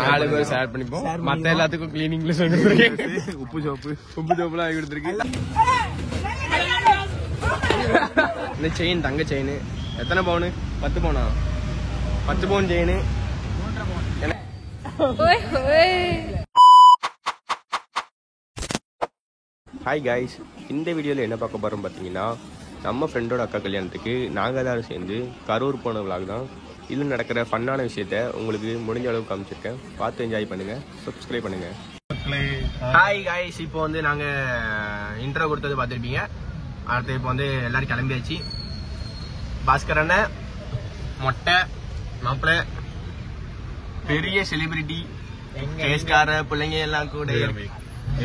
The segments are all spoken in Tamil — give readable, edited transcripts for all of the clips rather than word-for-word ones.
நாலு பேர் ஷேர் பண்ணிப்போம். மத்த எல்லாத்துக்கும் கிளீனிங்ல உப்பு சோப்புலாம் வாங்கி கொடுத்துருக்கு. இந்த செயின் தங்க செயின் எத்தனை பவுனு? 10 பவுனா? 10 பவுன் செயின். ஹாய் காய்ஸ், இந்த வீடியோவில் என்ன பார்க்க போகிறோம் பார்த்தீங்கன்னா, நம்ம ஃப்ரெண்டோட அக்கா கல்யாணத்துக்கு நாங்கள் எல்லாரும் சேர்ந்து கரூர் போன விளாக் தான். இதில் நடக்கிற ஃபன்னான விஷயத்த உங்களுக்கு முடிஞ்ச அளவுக்கு காமிச்சிருக்கேன். பார்த்து என்ஜாய் பண்ணுங்கள், சப்ஸ்கிரைப் பண்ணுங்கள். ஹாய் காய்ஸ், இப்போ வந்து நாங்கள் இன்ட்ரோ கொடுத்தது பார்த்துருப்பீங்க. அடுத்து இப்போ வந்து எல்லோரும் கிளம்பியாச்சு. பாஸ்கர் அண்ணன், மொட்டை மாப்பிள்ளை, பெரிய செலிபிரிட்டி, கேஸ்கார பிள்ளைங்க எல்லாம் கூட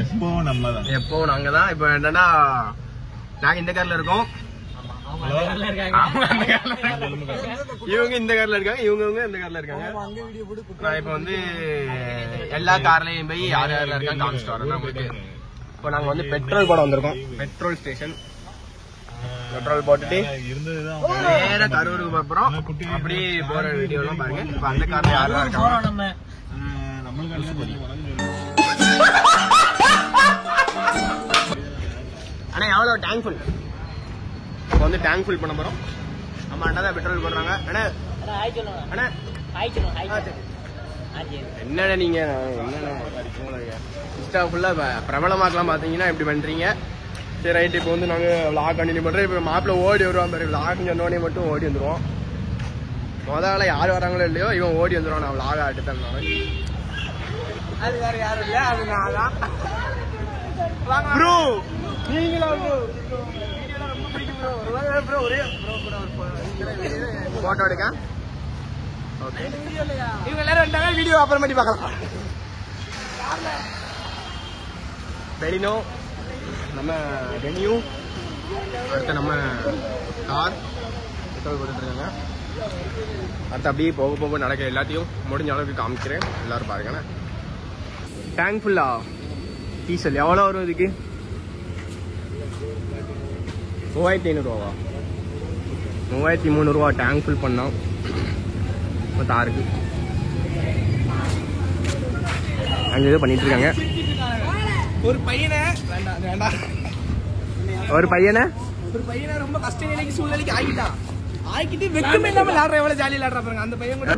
எப்பவும் நாங்க தான். இப்ப என்னன்னா, நாங்க இந்த கார்ல இருக்கோம், இவங்க இந்த கார்ல இருக்காங்க, இவங்க இந்த கார்ல இருக்காங்க. நான் இப்ப வந்து எல்லா கார்லயும் போய் யார் யாரெல்லாம் இருக்காங்க காமிச்சிட்டு வரேன் நம்மளுக்கு. இப்போ நாங்க வந்து பெட்ரோல் போட வந்திருக்கோம். பெட்ரோல் ஸ்டேஷன் பெட்ரோல் போட்டுட்டு நேர கரூருக்கு போறோம். அப்படி போற வீடியோ எல்லாம் பாருங்க. இப்ப அந்த கார்ல யாரெல்லாம் இருக்காங்க. அண்ணா எவ்வளவு டேங்க் ஃபுல்? இப்போ வந்து டேங்க் ஃபுல் பண்ண போறோம். அம்மா அண்ணா தான் பெட்ரோல் போடுறாங்க. அண்ணா அண்ணா என்னண்ணா நீங்க இன்ஸ்டா ஃபுல்லா பிரபலமாக்கலாம் பாத்தீங்கன்னா இப்படி பண்றீங்க. சரி ரைட், இப்போ வந்து நாங்க விளாக் கண்டினியூ பண்றோம். இப்போ மாப்பிள்ள ஓடி வருவான் பாரு, விளாக் சொன்னோடனே மட்டும் ஓடி வந்துருவோம். முதல்ல யார் வராங்களோ இல்லையோ இவன் ஓடி வந்துருவான். நான் விளாக எடுத்தேன். அது வேற யாரும் இல்ல, அது நான் தான். ப்ரோ நீங்களா ப்ரோ? வீடியோலாம் ரொம்ப பிடிக்கும் ப்ரோ. ப்ரோ ஒரே ப்ரோ கூட ஒரு போட்டோ எடுக்க. ஓகே, இவங்க எல்லாரும் வந்தாங்க. வீடியோ அப்புறமேட்டி பார்க்கலாம். பெலினோ, நம்ம வென்யூ, அடுத்து நம்ம கார் பெட்ரோல் போட்டுட்டு இருக்காங்க. அடுத்து அப்படியே போக போக நடக்க எல்லாத்தையும் முடிஞ்ச அளவுக்கு காமிக்கிறேன். எல்லாரும் பாருங்கண்ணே. டேங்க் ஃபுல்லா டீசல் எவ்வளோ வரும் இதுக்கு? 3500 3300 டேங்க் ஃபுல் பண்ணோம். இப்போ தாருக்கு அங்கே ஏதோ பண்ணிட்டு இருக்காங்க. ஒரு பையனை ரொம்ப கஷ்ட நிலைக்கு சூழ்நிலைக்கு ஆகிட்டு வெக்கமே இல்லாம விளையாடுற. எவ்வளவு ஜாலியா விளையாடுற பாருங்க அந்த பையன் கூட.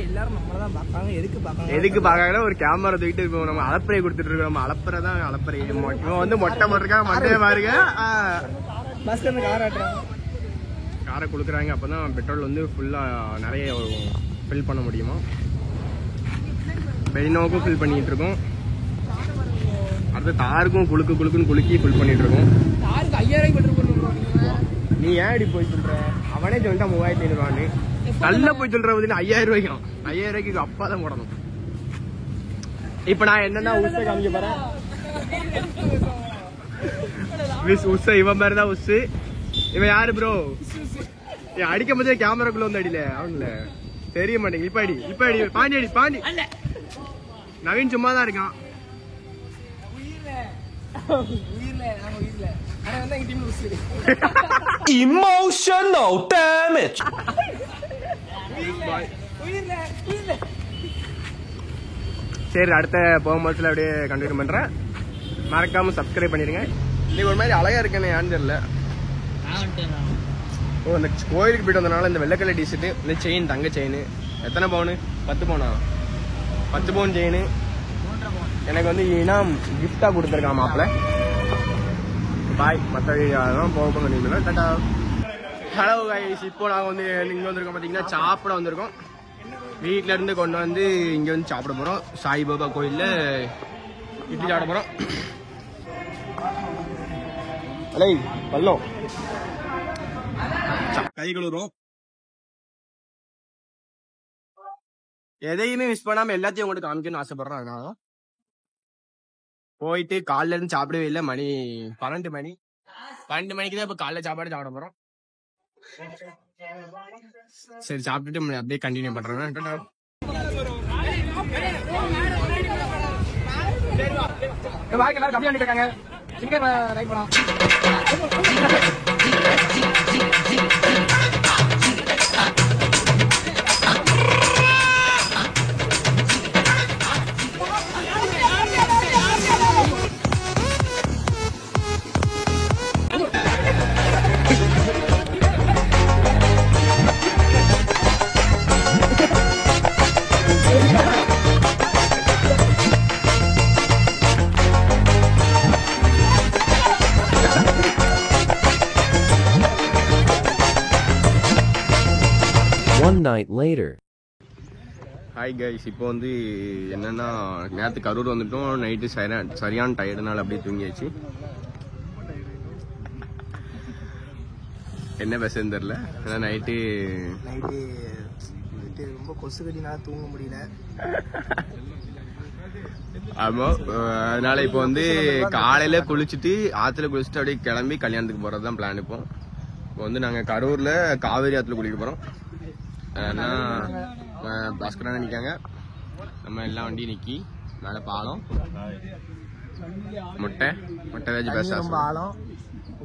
எல்லாரும் நம்மளதான் பாக்காங்க. எதுக்கு பாக்காங்கன்னா, ஒரு கேமரா தூக்கிட்டு இப்போ நம்ம அலப்பறையை கொடுத்துட்டு இருக்கோம். நம்ம அலப்பறை தான் அலப்பறை. இவன் வந்து மொட்டை போட்டிருக்கா, மண்டையை பாருங்க. காரை கொடுக்குறாங்க. அப்பதான் பெட்ரோல் வந்து ஃபுல்லா நிறைய ஃபில் பண்ண முடியுமா. பெலினோவுக்கும் ஃபில் பண்ணிட்டு இருக்கோம். அடுத்து தாருக்கும் குலுக்குன்னு குலுக்கி ஃபில் பண்ணிட்டு இருக்கோம். 5000 நீ ஏன் இப்படி போய் சொல்ற? அவனே சொல்லிட்டா 3500 நல்லா போய் சொல்ற. 5000 ரூபாய்க்கும் 5000 ரூபாய்க்கு அப்பா தான் போடணும். இப்ப நான் என்னன்னா உஸ்ஸை காமிக்க போறேன். உஸ்ஸை இவன் மாதிரி தான் உஸ்ஸு. இவன் யாரு ப்ரோ? அடிக்கும் போதே கேமராக்குள்ள வந்து அடியில அவங்கள தெரிய மாட்டேங்க. இப்ப அடி பாண்டி நவீன் சும்மா தான் இருக்கான். Emotional damage. சரி, அடுத்த போகும்போதுல அப்படியே கண்டினியூ பண்றேன். மறக்காம சப்ஸ்கிரைப் பண்ணிருங்க. நீ ஒரு மாதிரி அழகா இருக்கேன்னு ஏன்னு தெரியல. ஓ, அந்த கோயிலுக்கு போயிட்டு வந்தனால இந்த வெள்ளை கலர் டிஷர்ட், இந்த செயின் தங்க செயின் எத்தனை பவுனு? 10 பவுனா? 10 பவுன் செயின் எனக்கு வந்து இனாம் கிஃப்டா கொடுத்துருக்கான் மாப்பிள்ள. பாய். மற்ற தான் போக போங்க. டாடா. ஹலோ கைஸ், இப்போ நாங்கள் வந்து இங்கே வந்திருக்கோம். பார்த்தீங்கன்னா சாப்பிட வந்திருக்கோம். வீட்டில இருந்து கொண்டு வந்து இங்கே வந்து சாப்பிட போகிறோம். சாய்பாபா கோயிலில் இட்லி சாப்பிட போகிறோம். அலை பள்ளம் கை கழுவுறோம். எதையுமே மிஸ் பண்ணாமல் எல்லாத்தையும் உங்களுக்கு காமிக்கணும்னு ஆசைப்படுறோம். அதனால போயிட்டு காலைல இருந்து சாப்பிடவே இல்லை. மணி 12 மணிக்கு தான் இப்போ காலைல சாப்பாடு சாப்பிட போகிறோம். சரி, சாப்பிட்டுட்டு அப்படியே கண்டினியூ பண்றேன். கம்மியா இருக்காங்க. One night later. Hi guys, இப்போ வந்து என்னென்னா நேற்று கரூர் வந்துட்டோம். நைட்டு சரியான டயர்டுனால அப்படியே தூங்கியாச்சு. என்ன பேசுன்னு தெரில. ஏன்னா நைட்டு ரொம்ப கொசு கட்டினால தூங்க முடியல. ஆமாம், அதனால இப்போ வந்து காலையில் குளிச்சுட்டு ஆற்றுல குளிச்சுட்டு அப்படியே கிளம்பி கல்யாணத்துக்கு போகிறது தான் பிளான். இப்போ வந்து நாங்கள் கரூரில் காவேரி ஆற்றுல குளிக்க போகிறோம். ஏன்னா பாஸ்கரான நிற்காங்க, நம்ம எல்லா வண்டியும் நிற்கி மேலே பாலம் முட்டை ஏதாச்சும் பேச ரொம்ப ஆழம்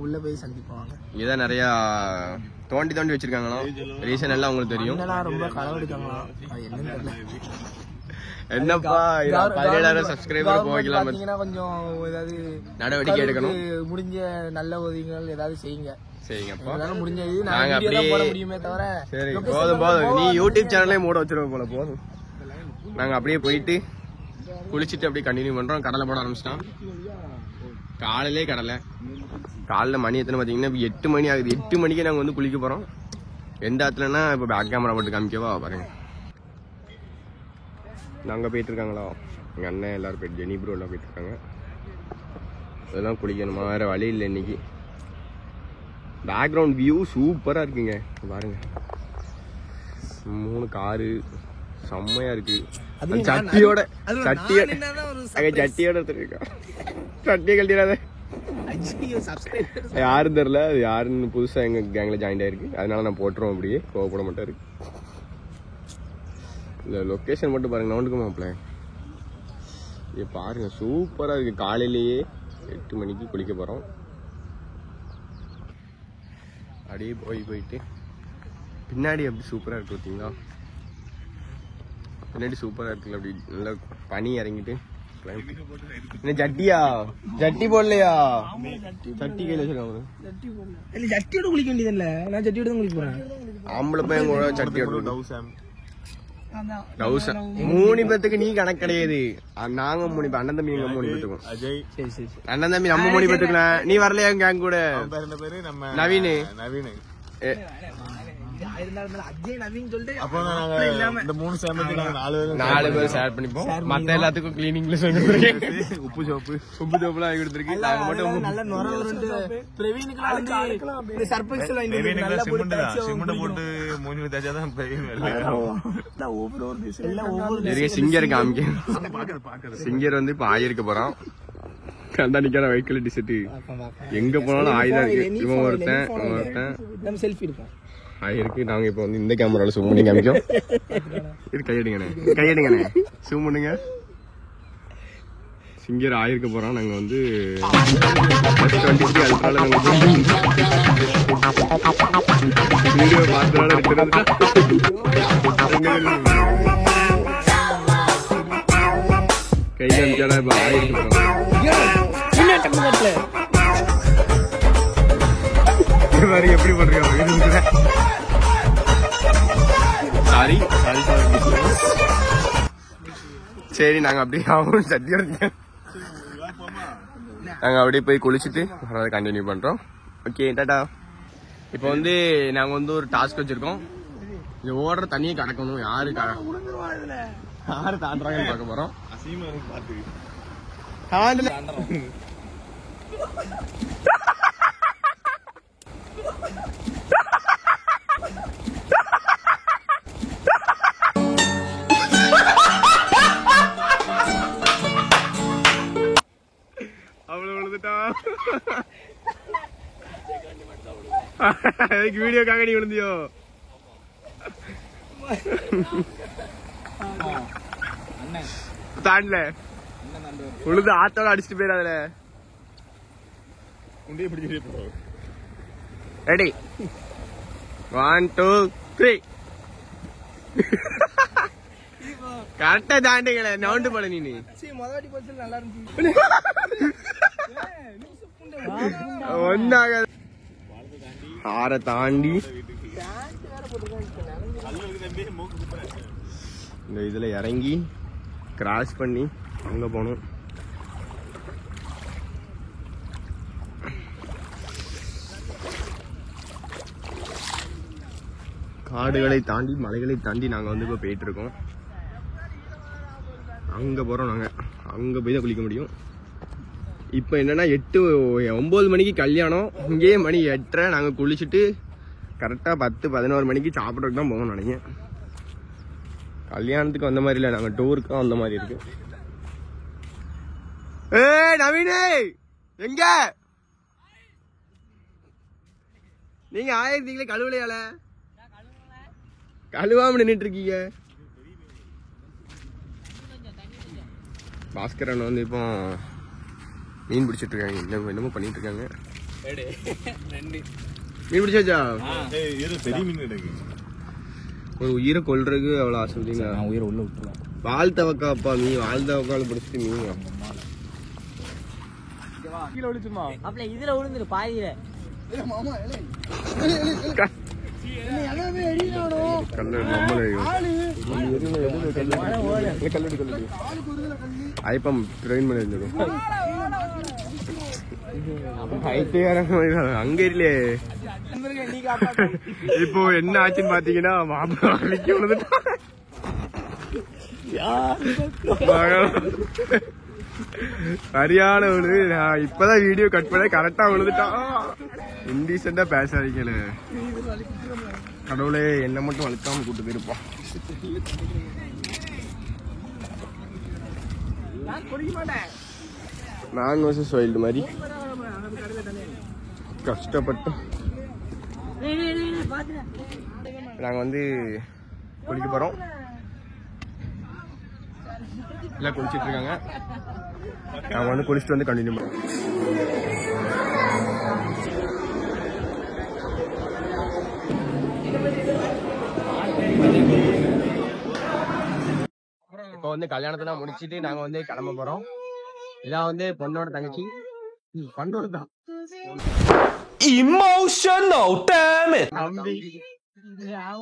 உள்ள போய் சந்திப்பாங்க. இங்கதான் நிறைய தோண்டி வச்சிருக்காங்களோ. ரீசன் எல்லாம் உங்களுக்கு தெரியும். ரொம்ப களவெடுக்காங்களா என்னன்னு தெரியல. என்னப்பா 17,000 சப்ஸ்கிரைபர் போய்க்கலாம். பாத்தீங்கன்னா கொஞ்சம் ஏதாவது நடவடிக்கை எடுக்கணும். முடிஞ்ச நல்ல உதவிகள் ஏதாவது செய்யுங்க. சரிங்கப்பா, முடிஞ்சது நாங்க அப்படியே போட முடியுமே தவிர. சரி, போதும். நீ யூடியூப் சேனலே மூட வச்சிருக்க போல. போதும், நாங்க அப்படியே போயிட்டு குளிச்சுட்டு அப்படியே கண்டினியூ பண்றோம். கடலை போட ஆரம்பிச்சிட்டோம். காலைல மணி எத்தனை பாத்தீங்கன்னா 8 மணி ஆகுது. 8 மணிக்கு நாங்க வந்து குளிக்க போறோம். எந்த இடத்துலன்னா இப்ப பேக் கேமரா போட்டு காமிக்கவா பாருங்க. நாங்க போயிட்டு இருக்காங்களா எங்க அண்ணன் எல்லாரும் போயிட்டு, ஜெனி ப்ரோ எல்லாம் போயிட்டு இருக்காங்க. அதெல்லாம் குளிக்கணுமா, வேற வழி இல்லை. இன்னைக்கு பேக்ரவுண்ட் வியூ சூப்பரா இருக்குங்க பாருங்க. 3 காரு செம்மையா இருக்கு. சட்டியோட இருக்கா. சட்டியை கழட்டிடாத. யாரும் தெரியல, அது யாருன்னு புதுசா எங்க கேங்ல ஜாயின் ஆயிருக்கு. அதனால நான் போட்டுருவோம். அப்படியே கோவப்பட மட்டும் இருக்கு. இந்த லொக்கேஷன் மட்டும் பாருங்க. நவுண்டுக்கு மாப்பிள்ள இது பாருங்க, சூப்பரா இருக்கு. காலையிலேயே 8 மணிக்கு குளிக்க போறோம். அப்படியே போயிட்டு பின்னாடி அப்படி சூப்பரா இருக்கு பார்த்தீங்களா. பின்னாடி சூப்பரா இருக்குல்ல. அப்படி நல்லா பனி இறங்கிட்டு. ஜட்டி போடலையா? ஜட்டி கையில வச்சிருக்காங்க. ஜட்டியோட குளிக்க வேண்டியது இல்ல. நான் ஜட்டியோட தான் குளிக்க போறேன். ஆம்பளை பையன் கூட ஜட்டியோட 3 பேத்துக்கு நீ கணக்கு கிடையாது. நாங்க 3 பேர், அண்ணன் தம்பி எங்க 3 பேத்துக்கும். அண்ணன் தம்பி நம்ம 3 பேத்துக்கலாம். நீ வரலையா கேங் கூட? நவீன் நாலு பேர் ஷேர் பண்ணிப்போம். மத்த எல்லாத்துக்கும் கிளீனிங்ல உப்பு சோப்பு எல்லாம் வாங்கி கொடுத்துருக்கு. நாங்க மட்டும் சிங்கர் காமிக்க. சிங்கர் வந்து இப்ப ஆயிருக்க போறான். கண்டா நிக்கிற ஒயிட் கலர் டிஷர்ட். எங்க போனாலும் ஆயுதம் இருக்கு. இவன் ஒருத்தன் செல்ஃபி எடுப்போம் ஆயிருக்கு. நாங்க இப்ப வந்து இந்த கேமரால ஜூம் பண்ணி காமிக்கோம். இது கையடிங்கண்ணே ஜூம் பண்ணுங்க. சிங்கர் ஆயிருக்க போறோம். நாங்க வந்து வீடியோ பார்த்தனால கை காமிச்சாடா. இப்ப ஆயிருக்க போறோம். எப்படி பண்றீங்க? சாரி. சரி, நாங்க அப்படியே நாங்க அப்படியே போய் குளிச்சுட்டு கண்டினியூ பண்றோம். ஓகே, டாடா. இப்போ வந்து நாங்க வந்து ஒரு டாஸ்க் வச்சிருக்கோம். இது ஓடுற தண்ணியை கடக்கணும். யாரு தாண்டுறாங்கன்னு பார்க்க போறோம். வீடியோக்காக நீ விழுந்தியோ? தாண்டல உழுது ஆத்தோட அடிச்சுட்டு போயிடாதுல. ரெடி, 1 2 3. கரெக்டா தாண்டிங்களே. நவுண்டு போல நீ. ஒன்னாக ஆற தாண்டி இந்த இதுல இறங்கி கிராஸ் பண்ணி அங்க போனோம். ஆடுகளை தாண்டி மலைகளை தாண்டி நாங்கள் வந்து இப்போ போயிட்டு இருக்கோம். அங்கே போகிறோம். நாங்கள் அங்கே போய் தான் குளிக்க முடியும். இப்போ என்னென்னா 9 மணிக்கு கல்யாணம். இங்கேயே மணி 8:30. நாங்கள் குளிச்சுட்டு கரெக்டாக 10-11 மணிக்கு சாப்பிட்றதுக்கு தான் போகணும் நினைக்கிறேன். கல்யாணத்துக்கு வந்த மாதிரி இல்லை, நாங்கள் டூருக்கு வந்த மாதிரி இருக்கு. நவீனே எங்க நீங்க ஆயிருந்தீங்களே கழுவலையால? கழுவாம நின்றுட்டு இருக்கீங்க. பாஸ்கரன் வந்து இப்போ மீன் பிடிச்சிட்டு இருக்காங்க. என்னமோ பண்ணிட்டு இருக்காங்க. மீன் பிடிச்சாச்சா? ஒரு உயிரை கொல்றதுக்கு அவ்வளவு ஆசை இல்லைங்க. உயிரை உள்ள விட்டுருவேன். வாழ்த்தவக்காப்பா மீன். வாழ்த்தவக்கால பிடிச்சிட்டு மீன் கீழே விழுச்சுமா? அப்பல இதுல விழுந்துரு பாதியில. ஐப்பம் ட்ரெயின் பண்ணி அங்க இல்லையே. இப்போ என்ன ஆச்சுன்னு பாத்தீங்கன்னா மாப்பிள்ளை விழுந்துட்டான். சரியான விழுது. நான் இப்பதான் வீடியோ கட் பண்ண கரெக்டா விழுந்துட்டான். இன்டீசெண்டா பேசாதீங்களே. கடவுளே என்ன மட்டும் வளர்க்காம கூட்டு போயிருப்பான். நான் வர்சஸ் வைல்டு மாதிரி கஷ்டப்பட்டு நாங்க வந்து குளிக்க போறோம். எல்லாம் குளிச்சிட்டு இருக்காங்க. நாங்க வந்து குளிச்சுட்டு வந்து கண்டினியூ பண்ணுவோம். இப்போ வந்து கல்யாணத்தெல்லாம் முடிச்சிட்டு நாங்க வந்து கிளம்ப போறோம். இதான் வந்து பொண்ணோட தங்கச்சி. பொண்ணோட தான் Emotional damage.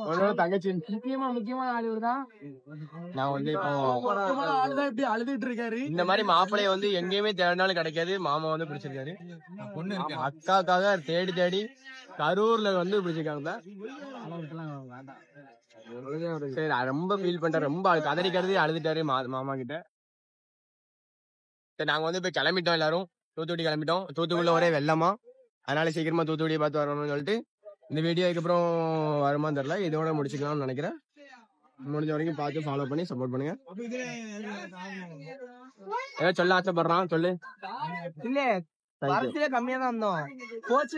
பொண்ணோட தங்கச்சி. முக்கியமான ஆளு தான். நான் வந்து இப்போ இப்படி அழுதுட்டு இருக்காரு. இந்த மாதிரி மாப்பிள்ளைய வந்து எங்கேயுமே தேடினாலும் கிடைக்காது. மாமா வந்து பிடிச்சிருக்காரு. அக்காக்காக தேடி தேடி கரூர்ல வந்து பிடிச்சிருக்காங்க. சரி, ரொம்ப ஃபீல் பண்றேன். ரொம்ப கதறி கருதி அழுதுட்டாரு மாமா கிட்ட. சரி, நாங்க வந்து இப்ப கிளம்பிட்டோம். எல்லாரும் தூத்துக்குடி கிளம்பிட்டோம். தூத்துக்குடியில ஒரே வெள்ளமா, அதனால சீக்கிரமா தூத்துக்குடியை பார்த்து வரணும்னு சொல்லிட்டு இந்த வீடியோ அதுக்கப்புறம் வருமானு தெரியல. இதோட முடிச்சுக்கலாம்னு நினைக்கிறேன். முடிஞ்ச வரைக்கும் பார்த்து ஃபாலோ பண்ணி சப்போர்ட் பண்ணுங்க. ஏதோ சொல்ல ஆசைப்படுறான் சொல்லு. இல்ல கம்மியா தான் இருந்தோம். போச்சு